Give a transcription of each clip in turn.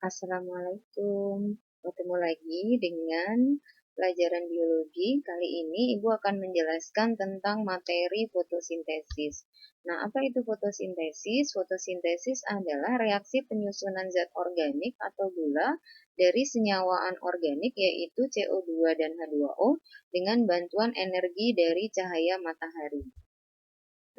Assalamualaikum. Bertemu lagi dengan pelajaran biologi. Kali ini Ibu akan menjelaskan tentang materi fotosintesis. Nah, apa itu fotosintesis? Fotosintesis adalah reaksi penyusunan zat organik atau gula dari senyawa anorganik yaitu CO2 dan H2O dengan bantuan energi dari cahaya matahari.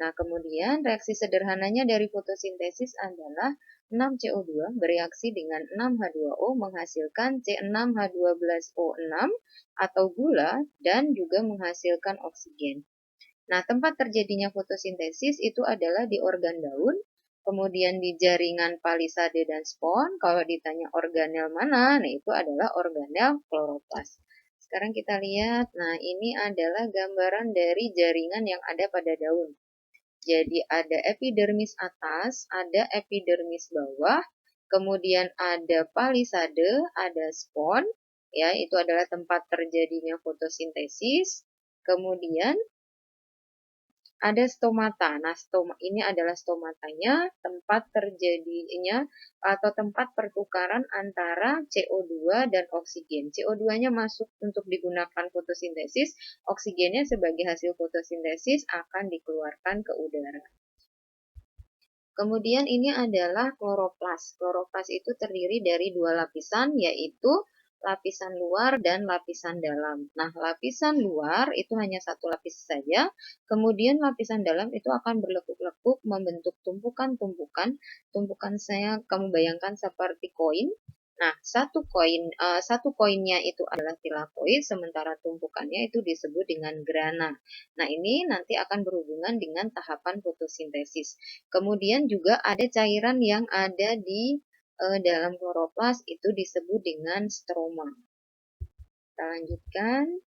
Nah, kemudian reaksi sederhananya dari fotosintesis adalah 6CO2 bereaksi dengan 6H2O menghasilkan C6H12O6 atau gula dan juga menghasilkan oksigen. Nah, tempat terjadinya fotosintesis itu adalah di organ daun, kemudian di jaringan palisade dan spon. Kalau ditanya organel mana, nah itu adalah organel kloroplas. Sekarang kita lihat, nah ini adalah gambaran dari jaringan yang ada pada daun. Jadi ada epidermis atas, ada epidermis bawah, kemudian ada palisade, ada spon, ya itu adalah tempat terjadinya fotosintesis. Kemudian ada stomata. Nah, ini adalah stomatanya, tempat terjadinya atau tempat pertukaran antara CO2 dan oksigen. CO2-nya masuk untuk digunakan fotosintesis, oksigennya sebagai hasil fotosintesis akan dikeluarkan ke udara. Kemudian ini adalah kloroplas. Kloroplas itu terdiri dari dua lapisan, yaitu lapisan luar dan lapisan dalam. Nah, lapisan luar itu hanya satu lapis saja, kemudian lapisan dalam itu akan berlekuk-lekuk membentuk tumpukan-tumpukan. Tumpukan kamu bayangkan seperti koin. Nah, satu koinnya itu adalah tilakoid, sementara tumpukannya itu disebut dengan grana. Nah, ini nanti akan berhubungan dengan tahapan fotosintesis. Kemudian juga ada cairan yang ada di dalam kloroplas itu disebut dengan stroma. Kita lanjutkan.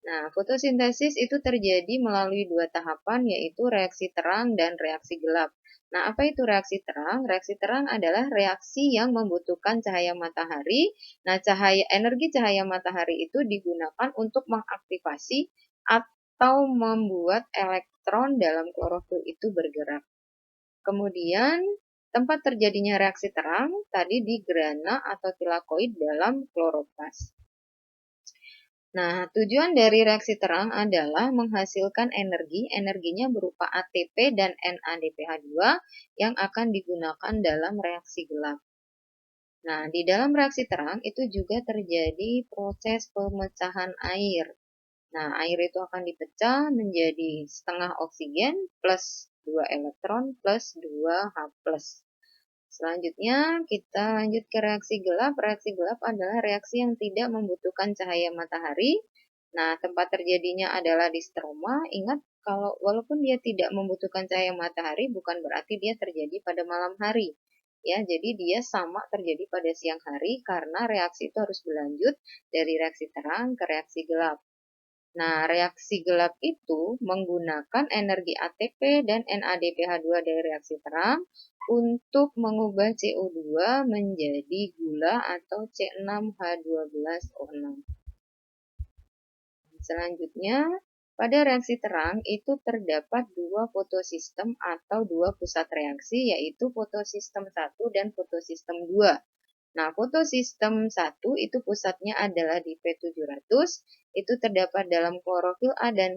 Nah, fotosintesis itu terjadi melalui dua tahapan, yaitu reaksi terang dan reaksi gelap. Nah, apa itu reaksi terang? Reaksi terang adalah reaksi yang membutuhkan cahaya matahari. Nah, energi cahaya matahari itu digunakan untuk mengaktifasi atau membuat elektron dalam klorofil itu bergerak. Kemudian, tempat terjadinya reaksi terang tadi di grana atau tilakoid dalam kloroplas. Nah, tujuan dari reaksi terang adalah menghasilkan energi. Energinya berupa ATP dan NADPH2 yang akan digunakan dalam reaksi gelap. Nah, di dalam reaksi terang itu juga terjadi proses pemecahan air. Nah, air itu akan dipecah menjadi setengah oksigen plus 2 elektron plus 2 H+. Selanjutnya, kita lanjut ke reaksi gelap. Reaksi gelap adalah reaksi yang tidak membutuhkan cahaya matahari. Nah, tempat terjadinya adalah di stroma. Ingat, walaupun dia tidak membutuhkan cahaya matahari, bukan berarti dia terjadi pada malam hari. Ya, jadi dia sama terjadi pada siang hari karena reaksi itu harus berlanjut dari reaksi terang ke reaksi gelap. Nah, reaksi gelap itu menggunakan energi ATP dan NADPH2 dari reaksi terang untuk mengubah CO2 menjadi gula atau C6H12O6. Selanjutnya, pada reaksi terang itu terdapat dua fotosistem atau dua pusat reaksi, yaitu fotosistem 1 dan fotosistem 2. Nah, fotosistem 1 itu pusatnya adalah di P700, itu terdapat dalam klorofil A dan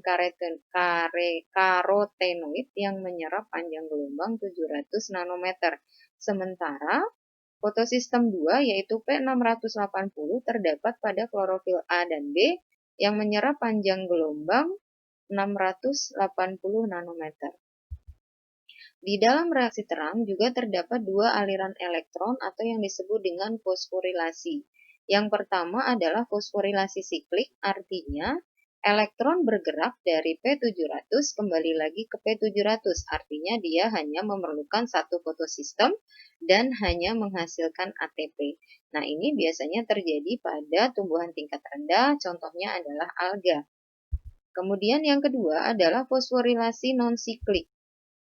karotenoid yang menyerap panjang gelombang 700 nanometer. Sementara fotosistem 2 yaitu P680 terdapat pada klorofil A dan B yang menyerap panjang gelombang 680 nanometer. Di dalam reaksi terang juga terdapat dua aliran elektron atau yang disebut dengan fosforilasi. Yang pertama adalah fosforilasi siklik, artinya elektron bergerak dari P700 kembali lagi ke P700, artinya dia hanya memerlukan satu fotosistem dan hanya menghasilkan ATP. Nah, ini biasanya terjadi pada tumbuhan tingkat rendah, contohnya adalah alga. Kemudian yang kedua adalah fosforilasi non-siklik,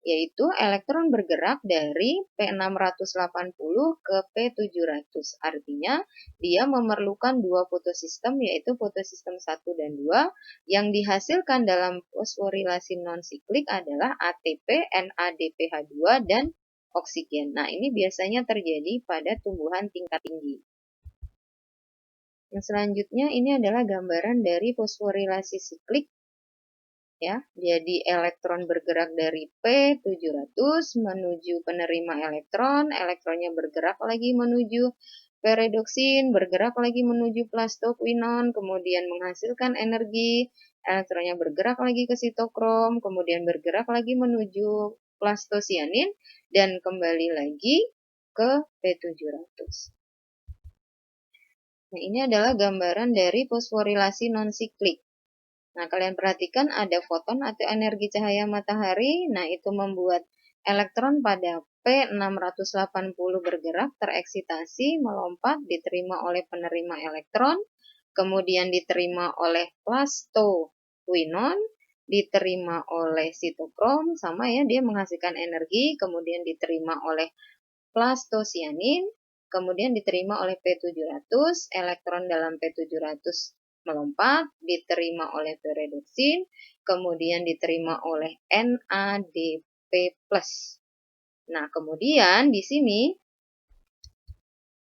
yaitu elektron bergerak dari P680 ke P700. Artinya, dia memerlukan dua fotosistem, yaitu fotosistem 1 dan 2. Yang dihasilkan dalam fosforilasi non-siklik adalah ATP, NADPH2, dan oksigen. Nah, ini biasanya terjadi pada tumbuhan tingkat tinggi. Yang selanjutnya ini adalah gambaran dari fosforilasi siklik. Ya, jadi elektron bergerak dari P700 menuju penerima elektron, elektronnya bergerak lagi menuju peredoksin, bergerak lagi menuju plastoquinon, kemudian menghasilkan energi, elektronnya bergerak lagi ke sitokrom, kemudian bergerak lagi menuju plastosianin, dan kembali lagi ke P700. Nah, ini adalah gambaran dari fosforilasi non-siklik. Nah, kalian perhatikan ada foton atau energi cahaya matahari. Nah, itu membuat elektron pada P680 bergerak, tereksitasi, melompat, diterima oleh penerima elektron, kemudian diterima oleh plastoquinon, diterima oleh sitokrom, sama ya, dia menghasilkan energi, kemudian diterima oleh plastosianin, kemudian diterima oleh P700, elektron dalam P700 melompat, diterima oleh peredoksin, kemudian diterima oleh NADP+. Nah, kemudian di sini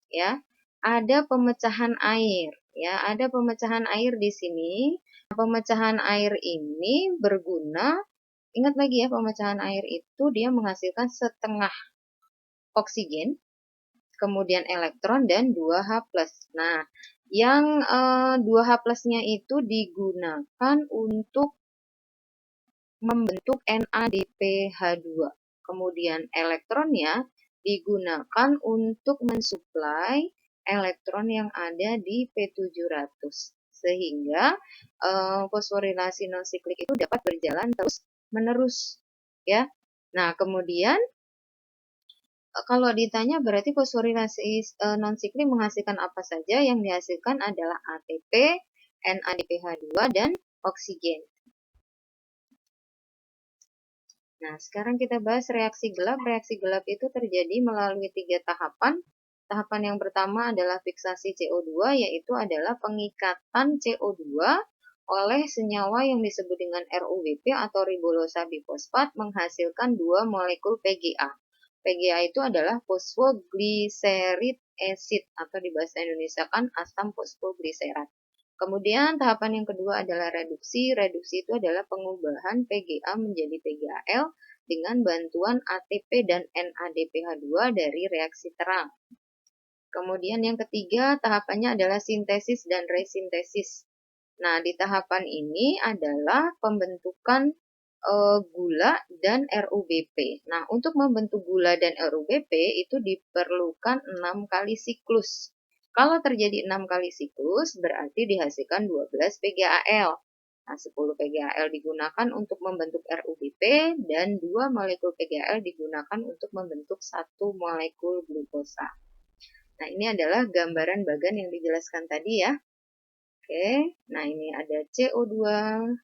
ya, ada pemecahan air. Ya, ada pemecahan air di sini. Pemecahan air ini berguna, ingat lagi ya, pemecahan air itu dia menghasilkan setengah oksigen, kemudian elektron, dan 2H+. Nah, yang 2H+-nya itu digunakan untuk membentuk NADPH2. Kemudian elektronnya digunakan untuk mensuplai elektron yang ada di P700. Sehingga fosforilasi non-siklik itu dapat berjalan terus-menerus. Ya. Nah, kemudian kalau ditanya berarti fosforilasi non-siklik menghasilkan apa saja? Yang dihasilkan adalah ATP, NADPH2, dan oksigen. Nah, sekarang kita bahas reaksi gelap. Reaksi gelap itu terjadi melalui 3 tahapan. Tahapan yang pertama adalah fiksasi CO2, yaitu adalah pengikatan CO2 oleh senyawa yang disebut dengan RUBP atau ribosa bifosfat menghasilkan 2 molekul PGA. PGA itu adalah fosfoglycerid acid atau di bahasa Indonesia kan asam fosfogliserat. Kemudian tahapan yang kedua adalah reduksi. Reduksi itu adalah pengubahan PGA menjadi PGAl dengan bantuan ATP dan NADPH2 dari reaksi terang. Kemudian yang ketiga tahapannya adalah sintesis dan resintesis. Nah, di tahapan ini adalah pembentukan gula dan RUBP. Nah, untuk membentuk gula dan RUBP itu diperlukan 6 kali siklus. Kalau terjadi 6 kali siklus, berarti dihasilkan 12 PGAl. Nah, 10 PGAl digunakan untuk membentuk RUBP dan 2 molekul PGAl digunakan untuk membentuk 1 molekul glukosa. Nah, ini adalah gambaran bagan yang dijelaskan tadi ya. Oke, nah ini ada CO2,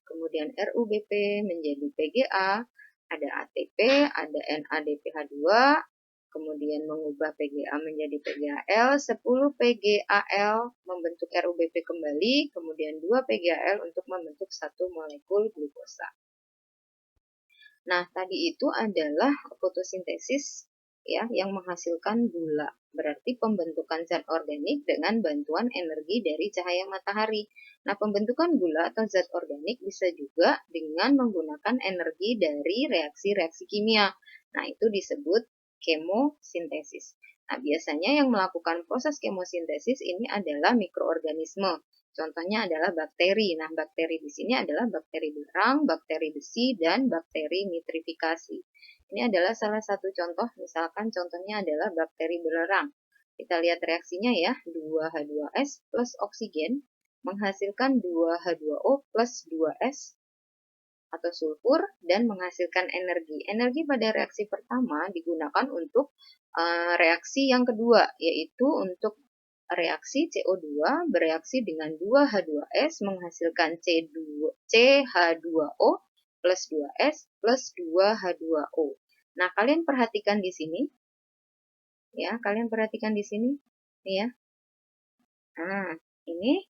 kemudian RUBP menjadi PGA, ada ATP, ada NADPH2, kemudian mengubah PGA menjadi PGAl, 10 PGAl membentuk RUBP kembali, kemudian 2 PGAl untuk membentuk 1 molekul glukosa. Nah, tadi itu adalah fotosintesis ya yang menghasilkan gula. Berarti pembentukan zat organik dengan bantuan energi dari cahaya matahari. Nah, pembentukan gula atau zat organik bisa juga dengan menggunakan energi dari reaksi-reaksi kimia. Nah, itu disebut kemosintesis. Nah, biasanya yang melakukan proses kemosintesis ini adalah mikroorganisme. Contohnya adalah bakteri. Nah, bakteri di sini adalah bakteri belerang, bakteri besi, dan bakteri nitrifikasi. Ini adalah salah satu contoh, misalkan contohnya adalah bakteri belerang. Kita lihat reaksinya ya, 2H2S plus oksigen menghasilkan 2H2O plus 2S atau sulfur dan menghasilkan energi. Energi pada reaksi pertama digunakan untuk reaksi yang kedua, yaitu untuk reaksi CO2 bereaksi dengan 2H2S menghasilkan CH2O plus 2S plus 2H2O. Nah, kalian perhatikan di sini. Ya, kalian perhatikan di sini. Nih ya. Nah, ini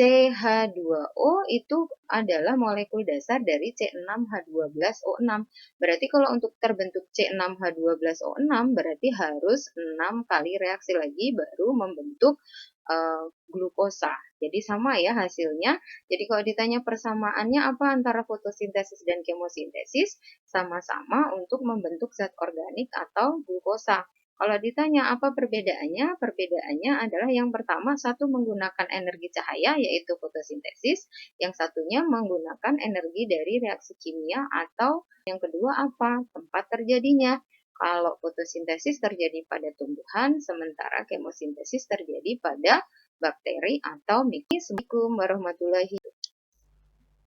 CH2O itu adalah molekul dasar dari C6H12O6. Berarti kalau untuk terbentuk C6H12O6 berarti harus 6 kali reaksi lagi baru membentuk glukosa. Jadi sama ya hasilnya. Jadi kalau ditanya persamaannya apa antara fotosintesis dan kemosintesis, sama-sama untuk membentuk zat organik atau glukosa. Kalau ditanya apa perbedaannya, perbedaannya adalah yang pertama satu menggunakan energi cahaya yaitu fotosintesis, yang satunya menggunakan energi dari reaksi kimia atau yang kedua apa? Tempat terjadinya. Kalau fotosintesis terjadi pada tumbuhan, sementara kemosintesis terjadi pada bakteri atau mikroorganisme. Assalamualaikum warahmatullahi wabarakatuh.